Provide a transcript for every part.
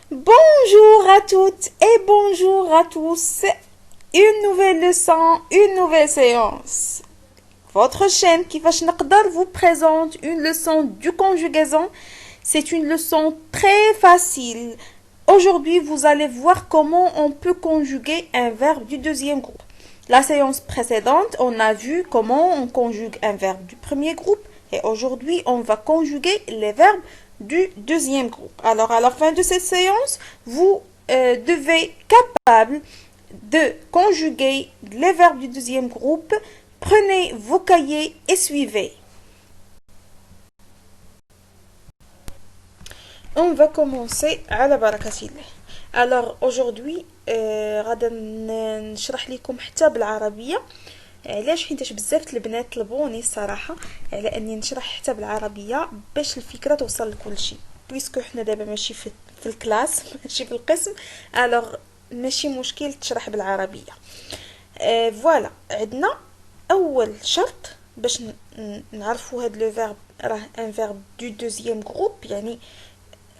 Bonjour à toutes et bonjour à tous. Une nouvelle leçon, une nouvelle séance. Votre chaîne Kifash Naqdar vous présente une leçon du conjugaison. C'est une leçon très facile. Aujourd'hui, vous allez voir comment on peut conjuguer un verbe du deuxième groupe. La séance précédente, on a vu comment on conjugue un verbe du premier groupe et aujourd'hui, on va conjuguer les verbes du deuxième groupe. Alors, à la fin de cette séance, vous devez être capable de conjuguer les verbes du deuxième groupe. Prenez vos cahiers et suivez. On va commencer à la barakatillah. Alors aujourd'hui غادا نشرح لكم حتى بالعربيه. علاش حيتاش بزاف البنات طلبوني الصراحه على اني نشرح حتى بالعربيه باش الفكره توصل لكل شيء بويسكو حنا دابا ماشي في الكلاس ماشي في القسم. الوغ ماشي مشكل تشرح بالعربيه. فوالا عندنا اول شرط باش نعرفوا هاد لو فيرب راه ان فيرب دو دوزيام جروب. يعني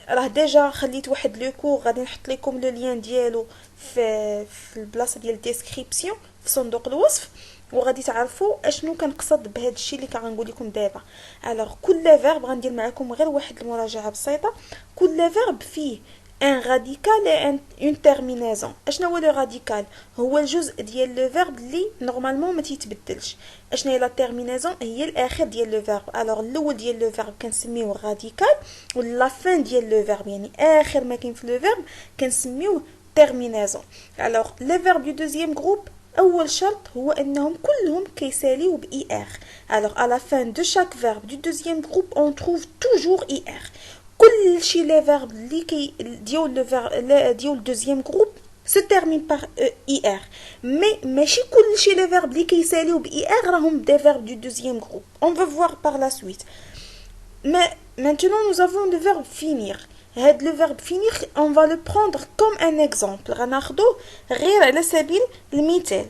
راه ديجا خليت واحد لو كور غادي نحط لكم لو لين ديالو في البلاصه ديال الديسكريبسيون في صندوق الوصف وغادي تعرفوا اشنو كنقصد بهذا الشيء اللي كنقول لكم دابا. الوغ كل فيرب غندير معكم غير واحد المراجعه بسيطه. كل فيرب فيه ان راديكال اي اون تيرمينازون. اشنو هو لو راديكال؟ هو الجزء ديال لو فيرب اللي نورمالمون ما تيتبدلش. اشنو هي لا تيرمينازون؟ هي الاخر ديال لو فيرب. الوغ الاول ديال لو فيرب كنسميوه راديكال ولا فين ديال لو فيرب يعني اخر ما كاين في لو فيرب كنسميوه تيرمينازون. الوغ لي فيرب دو دوزيام جروب اول شرط هو انهم كلهم كيساليو باي ار. الوغ à la fin de chaque verbe du deuxième groupe on trouve toujours ir. كلشي لي فيرب اللي كي ديال لو فيرب ديال الدوزيام جروب se termine par ir. Mais ماشي كلشي لي فيرب اللي كيساليو باي ار راهم des verbes du deuxième groupe. On va voir par la suite. Mais maintenant nous avons le verbe finir. هاد le verbe finir on va le prendre comme un exemple. غناخدوه غير على سبيل المثال.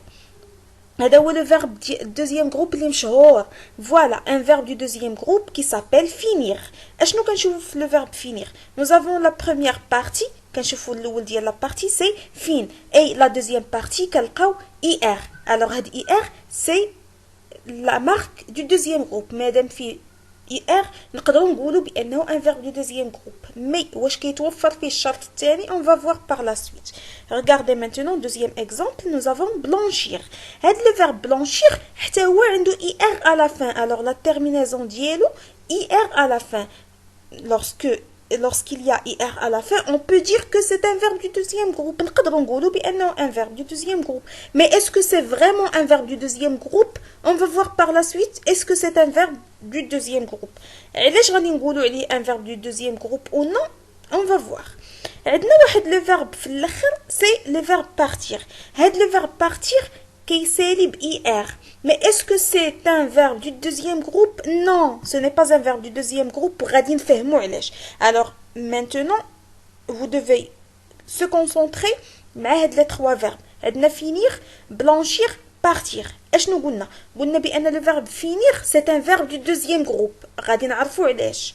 هذا هو le verbe du deuxième groupe اللي مشهور. Voilà un verbe du deuxième groupe qui s'appelle finir. اشنو كنشوفوا في le verbe finir? Nous avons la première partie كنشوفوا الاول ديال la partie c'est fin et la deuxième partie كنلقاو ir. Alors هاد ir c'est la marque du deuxième groupe. مادام في ir نقدروا نقولوا بانه un verbe du deuxième groupe. Mais واش كيتوفر فيه الشرط الثاني on va voir par la suite. Regardez maintenant deuxième exemple. Nous avons blanchir. هاد le verbe blanchir حتى هو عنده ir à la fin. Alors la terminaison ديالو ir à la fin. Lorsqu'il y a ir à la fin, on peut dire que c'est un verbe du deuxième groupe. نقدروا نقولوا بانه un verbe du deuxième groupe. Mais est-ce que c'est vraiment un verbe du deuxième groupe? On va voir par la suite. Est-ce que c'est un verbe du deuxième groupe? علاش غادي نقولوا عليه un verbe du deuxième groupe ou non? On va voir. عندنا واحد le verbe في الاخر c'est le verbe partir. هاد le verbe partir كيسالي ب ir. Mais est-ce que c'est un verbe du deuxième groupe? Non, ce n'est pas un verbe du deuxième groupe. غادي نفهموا علاش. Alors maintenant vous devez se concentrer مع هاد les trois verbes. عندنا finir, blanchir, partir. اشنو قلنا بان le verbe finir c'est un verbe du deuxième groupe. غادي نعرفوا علاش.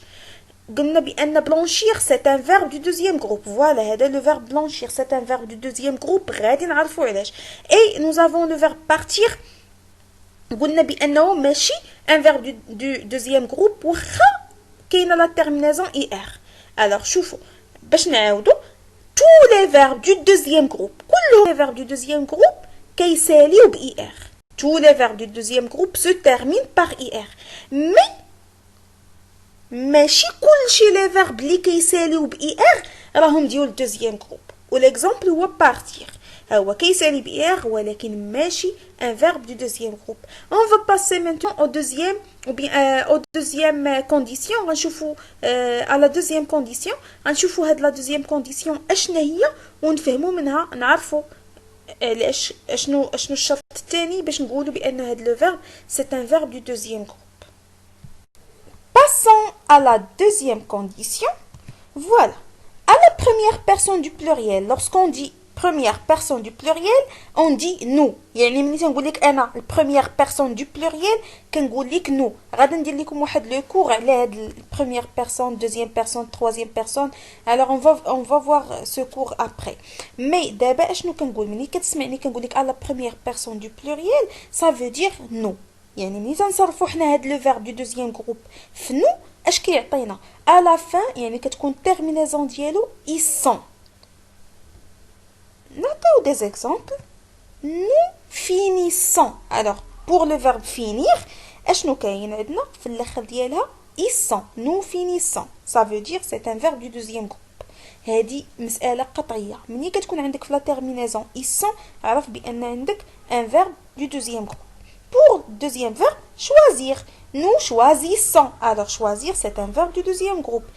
قلنا بان blanchir c'est un verbe du deuxième groupe. Voilà, هذا le verbe blanchir c'est un verbe du deuxième groupe. غادي نعرفوا علاش. Et nous avons le verbe partir. قلنا بانه ماشي un verbe du deuxième groupe واخا كاينه la terminaison ir. Alors شوفوا باش نعاودوا tous les verbes du deuxième groupe كل les verbes du deuxième groupe كيساليو ب ir. Tous les verbes du deuxième groupe se terminent par ir. Mais ماشي كلشي لي فيرب اللي كيساليو ب ir راهم ديال الدوزيام جروب. والاكزامبل هو partir. هو كيسالي ب ir ولكن ماشي un verbe du deuxième groupe. On va passer maintenant au deuxième ou bien au deuxième condition. غنشوفوا à la deuxième condition. غنشوفوا هاد la deuxième condition اشنا هي ونفهموا منها نعرفوا علاش اشنو الشرط الثاني باش نقولوا بان هاد لو فيرب c'est un verbe du deuxième groupe. Passons à la deuxième condition. Voilà. À la première personne du pluriel, lorsqu'on dit première personne du pluriel on dit nous. يعني ملي تنقول لك انا première personne du pluriel كنقول لك nous. غادي ندير لكم واحد لو كور على هاد première personne, deuxième personne, troisième personne. Alors on va voir ce cours après. Mais دابا اشنو كنقول ملي كتسمعني كنقول لك على première personne du pluriel ça veut dire nous. يعني ملي تنصرفوا حنا هاد لو فيرب دو دوزيام جروب في نو اش كيعطينا à la fin يعني كتكون terminaison ديالو ils sont. نعطيو des exemples. nous finissons. Alors pour le verbe finir اشنو كاين عندنا في الاخر ديالها ils sont. nous finissons ça veut dire c'est un verbe du deuxième groupe. هذه مسألة قطعية ملي كتكون عندك في لا terminaison ils sont عرف بأن عندك un verbe du deuxième groupe. Pour deuxième verbe, choisir. Nous choisissons. Alors, choisir, c'est un verbe du deuxième groupe.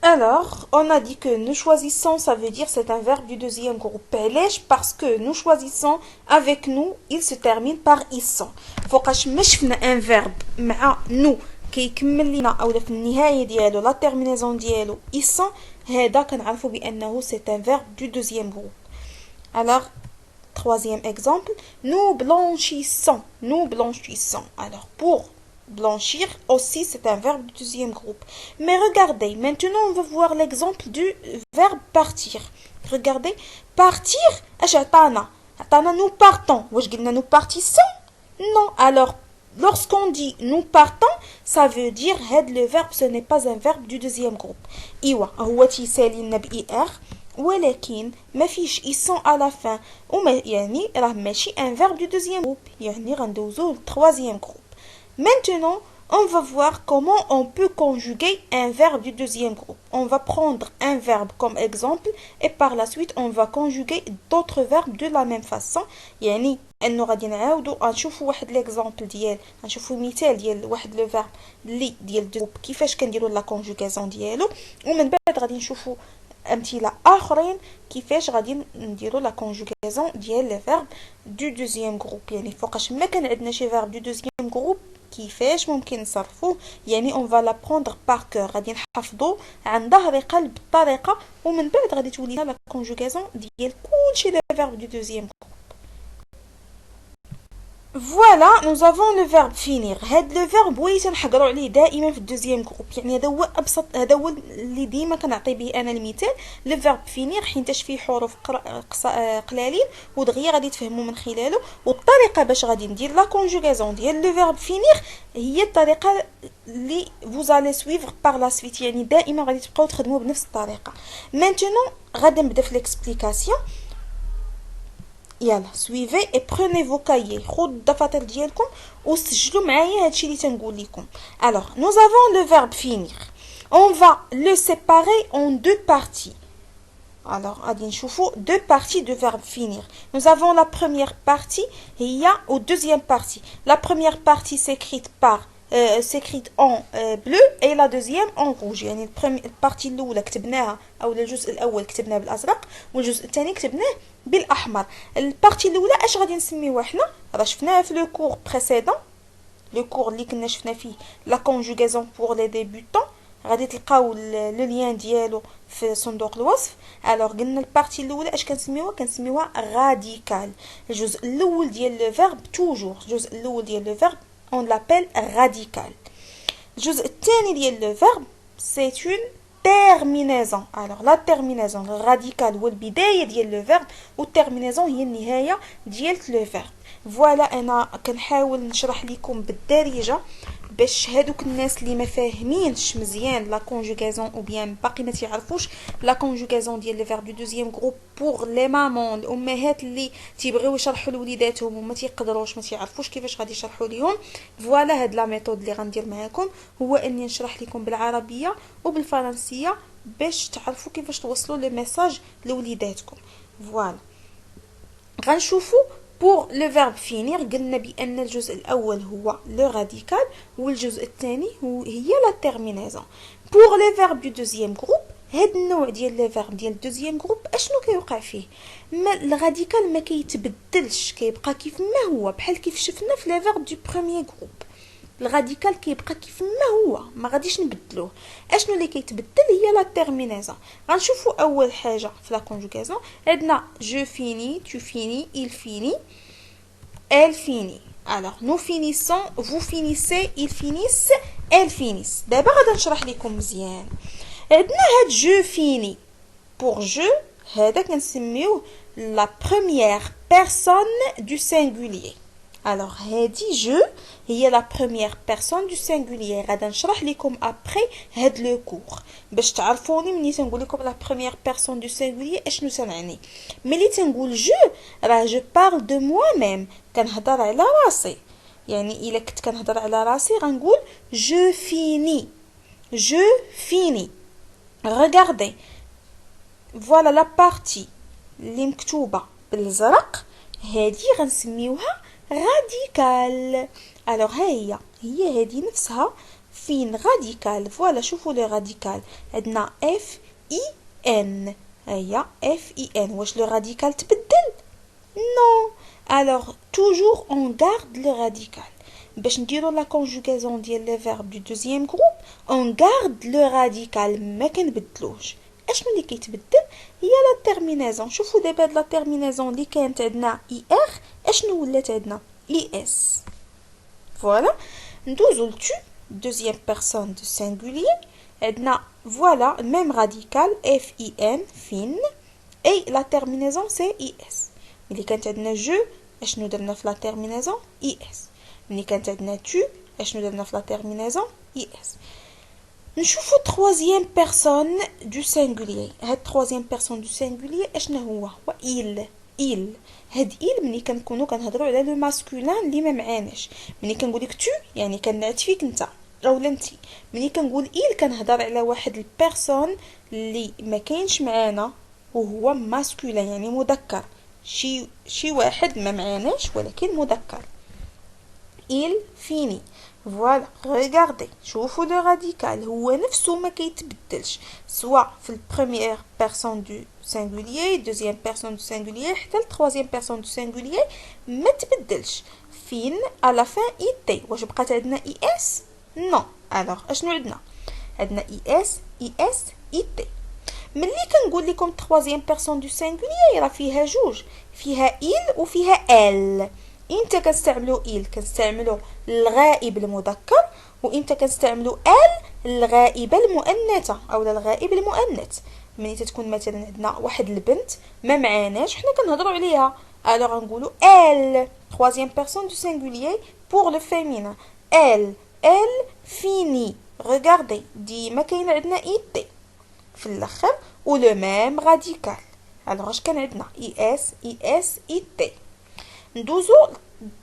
Alors, on a dit que nous choisissons, ça veut dire c'est un verbe du deuxième groupe. Parce que nous choisissons avec nous, il se termine par ils sont. فوقاش ما شفنا un verbe مع nous كيكمل لنا أو في النهاية ديالو لا terminaison ديالو ils sont هذا كنعرفوا بأنه c'est un verbe du deuxième groupe. Alors, troisième exemple, nous blanchissons. Nous blanchissons. Alors, pour blanchir aussi, c'est un verbe du deuxième groupe. Mais regardez, maintenant on va voir l'exemple du verbe partir. Regardez, partir, nous partons. Nous partissons? Non. Alors, lorsqu'on dit nous partons, ça veut dire le verbe, ce n'est pas un verbe du deuxième groupe. Iwa, هو تيسالي لنا بإر. ولكن ما فيش ils sont à la fin وما يعني راه ماشي un verbe du deuxième groupe يعني غندوزو troisième groupe. Maintenant on va voir comment on peut conjuguer un verbe du deuxième groupe. On va prendre un verbe comme exemple et par la suite on va conjuguer d'autres verbes de la même façon. يعني انه غادي نعاودو نشوفوا واحد ليكزامبل ديال نشوفوا مثال ديال واحد لو فيرب اللي ديال دو كيفاش كنديروا لا كونجوغاسيون ديالو ومن بعد غادي نشوفوا امثله اخرين كيفاش غادي نديروا لا كونجوغاسيون ديال لي فيرب دو دوزيام جروب. يعني فوقاش ما كان عندنا شي فيرب دو دوزيام جروب كيفاش ممكن نصرفوه يعني اون فا لا بروندر بار كور غادي نحفظو عن ظهر قلب بالطريقه ومن بعد غادي تولي لا كونجوغاسيون ديال كلشي لي فيرب دو دوزيام جروب. Voilà, nous avons le verbe finir. هذا le verbe وي تنحقروا عليه دائما في الدوزيام جروب. يعني هذا هو ابسط هذا هو اللي ديما كنعطي به انا المثال لو فيرب فينير حيتاش فيه حروف قلالين ودغيا غادي تفهموا من خلاله. والطريقه باش غادي ندير لا كونجوغاسيون ديال لو فيرب فينير هي الطريقه اللي vous allez suivre par la suite. يعني دائما غادي تبقاو تخدموا بنفس الطريقه. Maintenant غادي نبدا في l'explication. يلا suivez et prenez vos cahiers. خذوا الدفاتر ديالكم وسجلوا معايا هادشي اللي تنقول لكم. Alors, nous avons le verbe finir. On va le séparer en deux parties. Alors, غادي نشوفوا deux parties de verbe finir. Nous avons la première partie هي ou deuxième partie. La première partie s'écrite en bleu et la deuxième en rouge. يعني البارتي الاولى كتبناها او الجزء الاول كتبناه بالازرق والجزء الثاني كتبناه بالاحمر. البارتي الاولى اش غادي نسميوها حنا راه شفناها في لو كور بريسيدون لو كور اللي كنا شفنا فيه لا كونجوغاسيون بور لي ديبوتون غادي تلقاو لو لين ديالو في صندوق الوصف. الوغ قلنا البارتي الاولى اش كنسميوها راديكال. الجزء الاول ديال لو فيرب توجور الجزء الاول ديال لو فيرب on l'appelle radical. الجزء الثاني ديال لو فيرب c'est une terminaison. Alors la terminaison radical هو البدايه ديال لو فيرب والتيرمينيزون هي النهايه ديال لو فيرب. فوالا انا كنحاول نشرح لكم بالدارجه باش هادوك الناس اللي ما فاهمينش مزيان لا كونجوغاسيون او بيان باقي ما تعرفوش لا كونجوغاسيون ديال لي فيرب دو دوزيام جروب بور لي مامون الامهات اللي تيبغيو يشرحوا لوليداتهم وما تيقدروش ما تعرفوش كيفاش غادي يشرحوا ليهم. فوالا هاد لا ميثود اللي غندير معاكم هو اني نشرح لكم بالعربيه وبالفرنسيه باش تعرفوا كيفاش توصلوا لي ميساج لوليداتكم. فوالا غنشوفوا pour le verbe finir قلنا بأن الجزء الأول هو le radical والجزء الثاني هي la terminaison. pour les verbes du deuxième groupe هاد النوع ديال لي فيرب ديال الدوزيام جروب اشنو كيوقع فيه ما الراديكال ما كيتبدلش كيبقى كيف ما هو بحال كيف شفنا في لي فيرب دو بروميير جروب. الراديكال كيبقى كيف ما هو، ما غاديش نبدلوه. اشنو اللي كيتبدل هي لا تيرمينيزون. غنشوفوا اول حاجه في لا كونجوغاسيون عندنا جو فيني، tu finis, il finit, elle finit. alors nous finissons, vous finissez, ils finissent, elles finissent. دابا غادي نشرح لكم مزيان. عندنا هاد جو فيني pour je هذا كنسميوه la première personne du singulier. alors هادي جو هي la première personne du singulier. غادي نشرح لكم après هاد لو كور باش تعرفوني ملي تنقول لكم la première personne du singulier اشنو تنعني. ملي تنقول جو راه جو parle de moi-même، كنهضر على راسي. يعني الا كنت كنهضر على راسي غنقول je finis، je finis. regardez voilà la partie اللي مكتوبه بالزرق هادي غنسميوها راديكال. alors هي هادي نفسها فين راديكال. فوالا شوفوا لو راديكال عندنا اف اي ان، هي اف اي ان. واش لو راديكال تبدل؟ نو. alors toujours on garde le radical. باش نديرو لا كونجوغاسيون ديال لي فيرب دو دوزيام جروب on garde le radical، ما كنبدلوش. اشنو اللي كيتبدل هي لا تيرمينيزون. شوفوا دابا هاد لا تيرمينيزون اللي كانت عندنا اي ار اشنو ولات عندنا اي اس. فوالا ندوزو لتو دوزيام بيرسون دو سينغولير عندنا فوالا ميم راديكال اف اي ان فين اي لا تيرمينيزون سي اي اس. ملي كانت عندنا جو اشنو درنا في لا تيرمينيزون اي اس. ملي كانت عندنا تو اشنو درنا في لا تيرمينيزون اي اس. نشوفو troisième personne du singulier. هاد troisième personne du singulier اشنا هو il. هاد il ملي كنكونو كنهضروا على لو ماسكولين اللي ما معاناش. ملي كنقولك تو يعني كنعت فيك انت اولا انتي. ملي كنقول il كنهضر على واحد البيرسون اللي ما كاينش معانا وهو ماسكولين يعني مذكر، شي واحد ما معاناش ولكن مذكر. il finit. فوالا regardez شوفوا لو راديكال هو نفسه ما كيتبدلش سواء في البريمير بيرسون دو سينغولير، دوزيام بيرسون دو سينغولير، حتى التروازيام بيرسون دو سينغولير ما تبدلش. فين على فين اي تي. واش بقات عندنا اي اس؟ نو. الوغ اشنو عندنا اي اس اي تي. ملي كنقول لكم تروازيام بيرسون دو سينغولير راه فيها جوج، فيها il وفيها elle. انت كنستعملو il كنستعملو الغائب المذكر، وانت كنستعملو ال الغائبه المؤنثه او الغائب المؤنث. ملي تكون مثلا عندنا واحد البنت ما معاناش حنا كنهضروا عليها الوغ نقولوا elle troisième personne du singulier pour le féminin. elle finit. regardez ديما كاين عندنا اي تي في الاخر و لو ميم راديكال. الوغ اش كان عندنا اي اس اي تي. ندوزو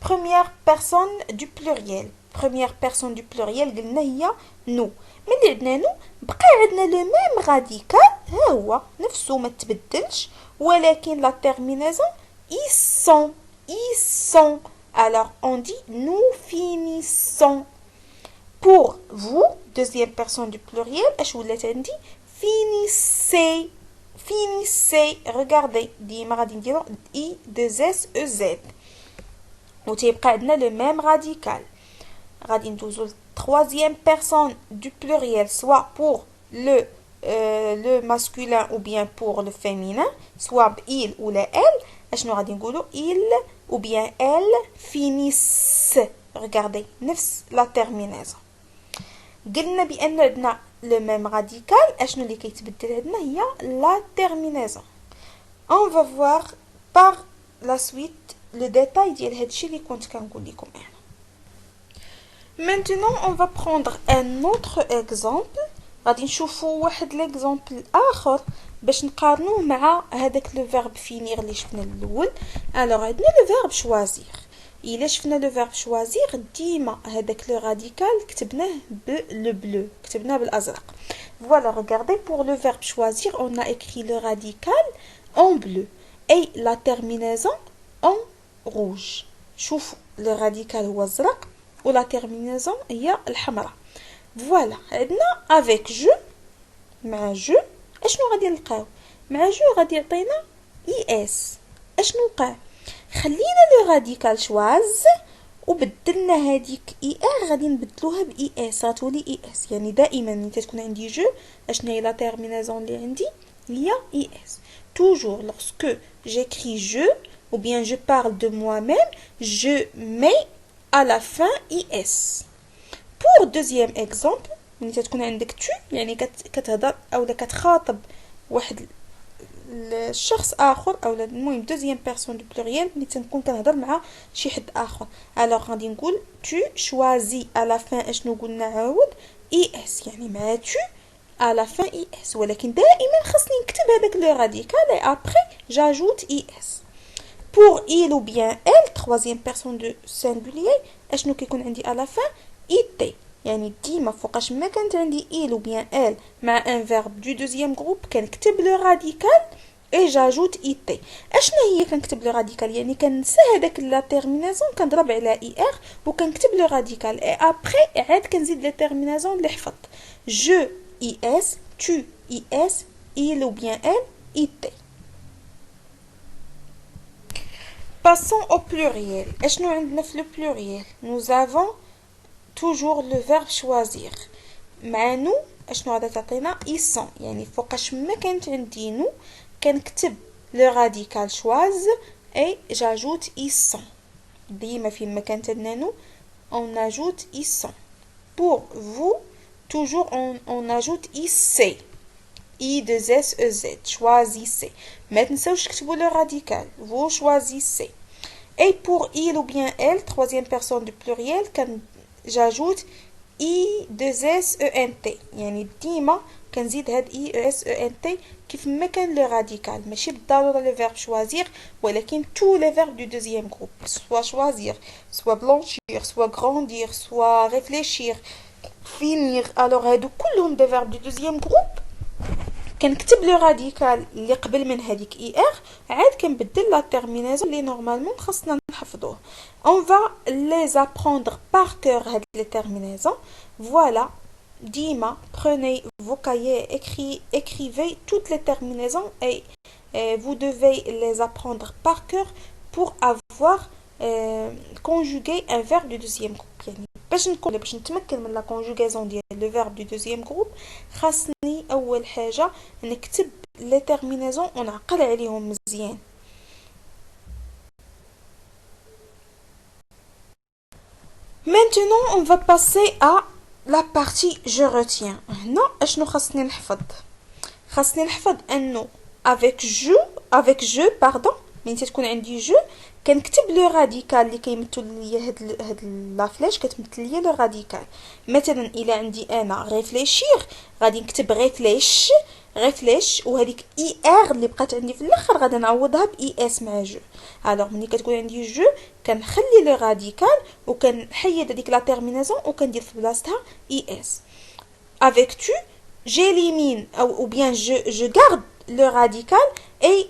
première personne du pluriel. première personne du pluriel قلنا هي نو. ملي عندنا نو بقى عندنا لو ميم راديكال ها هو نفسه ما تبدلش ولكن لا تيرمينيزون ils sont. alors on dit nous finissons. pour vous deuxième personne du pluriel اش ولات عندي finissez. regardez ديما غادي نديرو اي deux اس او زد وتيبقى عندنا لو ميم راديكال. غادي ندوزو troisième personne du pluriel soit pour le masculin ou bien pour le féminin soit il ou la elle. اشنو غادي نقولوا il ou bien elle finissent. regardez نفس لا تيرمينيزون. قلنا بان عندنا لو ميم راديكال اشنو اللي كيتبدل عندنا هي لا تيرمينيزون. on va voir par la suite le détail ديال هادشي اللي كنت كنقول لكم انا. maintenant on va prendre un autre exemple. غادي نشوفوا واحد ليكزامبل اخر باش نقارنوه مع هذاك لو فيرب فينير اللي شفنا الاول. الوغ عندنا لو فيرب شوازير. الا شفنا لو فيرب شوازير ديما هذاك لو راديكال كتبناه بلو بلو، كتبناه بالازرق. فوالا regardez pour le verbe choisir on a écrit le radical en bleu et la terminaison en rouge. شوفوا لو راديكال هو الزرق ولا تيرمينيزون هي الحمراء. فوالا عندنا افيك جو مع جو اشنو غادي نلقاو مع جو غادي يعطينا اي اس. اشنو وقع خلينا لو راديكال شواز وبدلنا هذيك اي ار غادي نبدلوها باي اس، غتولي اي اس. يعني دائما ملي تكون عندي جو اشنا هي لا تيرمينازون اللي عندي هي اي اس. toujours lorsque j'écris je ou bien je parle de moi-même, je mets à la fin is. pour deuxième exemple ملي تكون عندك tu يعني كتهضر او كتخاطب واحد الشخص اخر او المهم دوزيام بيرسون دو بلوريال ملي تنكون كنهضر مع شي حد اخر. الوغ غادي نقول tu choisis à la fin اشنو قلنا عاود اي اس، يعني مع tu à la fin اي اس، ولكن دائما خصني نكتب هذاك لو راديكال et après j'ajoute اي اس. pour il ou bien elle troisième personne de singulier اشنو كيكون عندي à la fin اي تي، يعني ديما فوقاش ما كانت عندي il ou bien elle مع un verbe du deuxième groupe كنكتب لو راديكال et j'ajoute it. اشنا هي كنكتب لو راديكال؟ يعني كنسى هذاك لا تيرمينازون كنضرب على اي ار وكنكتب لو راديكال et après عاد كنزيد لي تيرمينازون اللي حفظت je is tu is il ou bien elle it. passons au pluriel. اشنو عندنا في لو pluriel؟ nous avons toujours le verbe choisir. مع نو اشنو غادا تعطينا ils sont، يعني فوقاش ما كانت عندي نو كنكتب لو راديكال شواز اي j'ajoute ils sont. ديما فين ما كانت عندنا نو on ajoute ils sont. pour vous toujours on ajoute ils i de s e z choisissez. ما تنساوش تكتبوا لو راديكال vous choisissez. et pour il ou bien elle troisième personne du pluriel كان j'ajoute i de s e n t، يعني ديما كنزيد هاد i e s e n t كيف ما كان لو راديكال، ماشي بالضروره لو فيرب شوازير ولكن tous les verbes du deuxième groupe soit choisir soit blanchir soit grandir soit réfléchir finir. alors هادو كلهم des verbes du deuxième groupe كنكتب لو راديكال اللي قبل من هذيك اي ار عاد كنبدل لا تيرمينازون اللي نورمالمون خاصنا نحفظوه. on va les apprendre par cœur هاد لي تيرمينازون. voilà ديما prenez vos cahiers, écrivez toutes les terminaisons et vous devez les apprendre par cœur pour avoir conjugué un verbe du deuxième groupe. يعني باش نتمكن من لا كونجوغازون ديال لو فيرب دو دوزيام جروب خاصني اول حاجه نكتب لي تيرمينازون ونعقل عليهم مزيان. maintenant on va passer à la partie je retiens. هنا اشنو خاصني نحفظ؟ خاصني نحفظ انه avec je pardon ملي تكون عندي جو كنكتب لو راديكال اللي كيمثل ليا هاد لا فلاش كتمثل ليا لو راديكال. مثلا الا عندي انا ريفليشير غادي نكتب ريفليش وهذيك اي ار اللي بقات عندي في الاخر غادي نعوضها باي اس مع جو. الوغ ملي كتكون عندي جو كنخلي لو راديكال وكنحيد هذيك لا تيرمينازون وكندير في بلاصتها اي اس. avec tu j'élimine ou bien je garde le radical et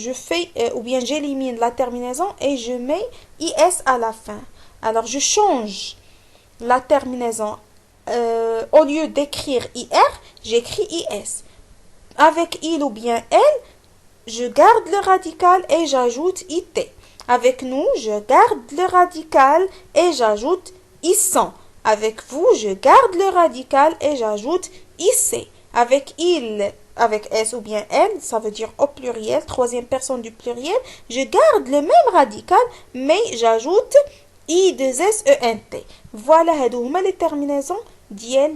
je fais ou bien j'élimine la terminaison et je mets is à la fin. alors je change la terminaison au lieu d'écrire ir j'écris is. avec il ou bien elle je garde le radical et j'ajoute it. avec nous je garde le radical et j'ajoute ils sont. avec vous je garde le radical et j'ajoute ic. avec il avec s ou bien elle, ça veut dire au pluriel, troisième personne du pluriel, je garde le même radical, mais j'ajoute i de s e n t. voilà هادو هما les terminaisons ديال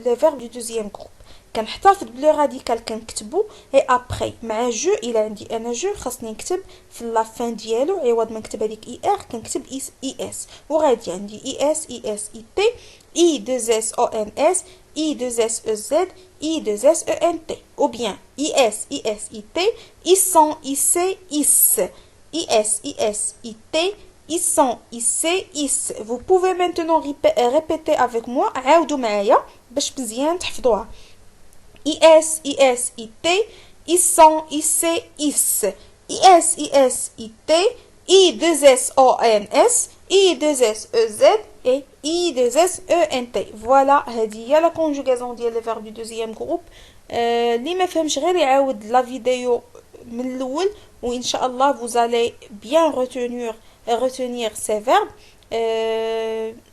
les verbes du deuxième groupe. كنحتفظ بلو راديكال كنكتبو اي ابري مع جو الى عندي انا جو خاصني نكتب في لا فان ديالو عوض ما نكتب هذيك اي ار كنكتب اي اس وغادي عندي اي اس اي تي اي دو اس او ان اس اي دو اس او زد اي دو اس او ان تي ou bien is t ils sont is t ils sont is. vous pouvez maintenant répéter avec moi عاودوا معايا باش مزيان تحفظوها. is it ils sont is it i 2 s o n s i 2 s e z et i 2 s e n t. voilà هذه هي لا كونجوغازون ديال لي فيرب دو دوزيام جروب. اللي ما فهمش غير يعاود لا فيديو من الاول وان شاء الله vous allez bien retenir retenir ces verbes.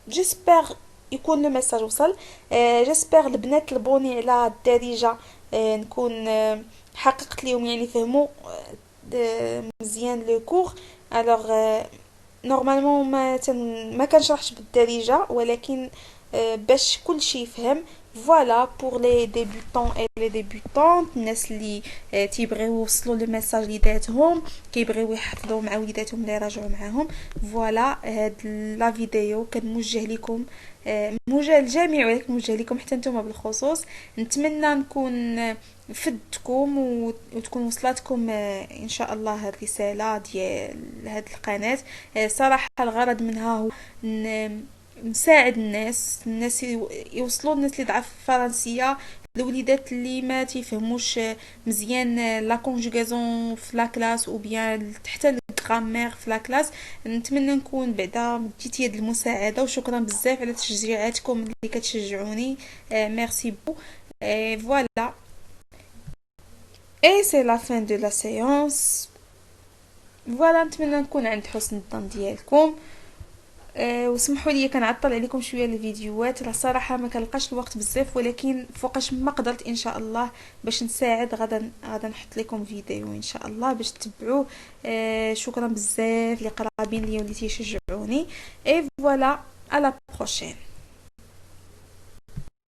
J'espère يكون لو ميساج وصل. جيسبر البنات البوني على الدارجه نكون حققت ليهم يعني فهموا مزيان لو كور. الوغ نورمالمون ما كنشرحش بالدارجه، ولكن باش كل شيء يفهم. فوالا بور لي ديبوتون اي لي ديبوتون، الناس اللي تيبغيو يوصلوا لو ميساج اللي داتهم، كيبغيو يحفظوا مع وليداتهم اللي يراجعوا معاهم. فوالا هاد لا فيديو كنوجه لكم، موجه للجميع، ولكن موجه لكم حتى نتوما بالخصوص. نتمنى نكون فدتكم وتكون وصلتكم ان شاء الله هاد الرساله ديال هاد القناه. صراحه الغرض منها هو نساعد الناس يوصلوا الناس اللي ضعف الفرنسيه، الوليدات اللي ما تيفهموش مزيان لا كونجوغازون في لا كلاس او بيان حتى الغرامير في لا كلاس. نتمنى نكون بعدا جيت يد المساعده، وشكرا بزاف على تشجيعاتكم اللي كتشجعوني. ميرسي بو. فوالا اي سي لا فين دو لا سيونس. فوالا نتمنى نكون عند حسن الظن ديالكم. وسمحوا لي كنعطل عليكم شويه الفيديوهات، راه صراحه ما كنلقاش الوقت بزاف، ولكن فوقاش ما قدرت ان شاء الله باش نساعد غدا نحط لكم فيديو ان شاء الله باش تتبعوه. شكرا بزاف لقرابين لي واللي تيشجعوني. اي فوالا، على بروشين.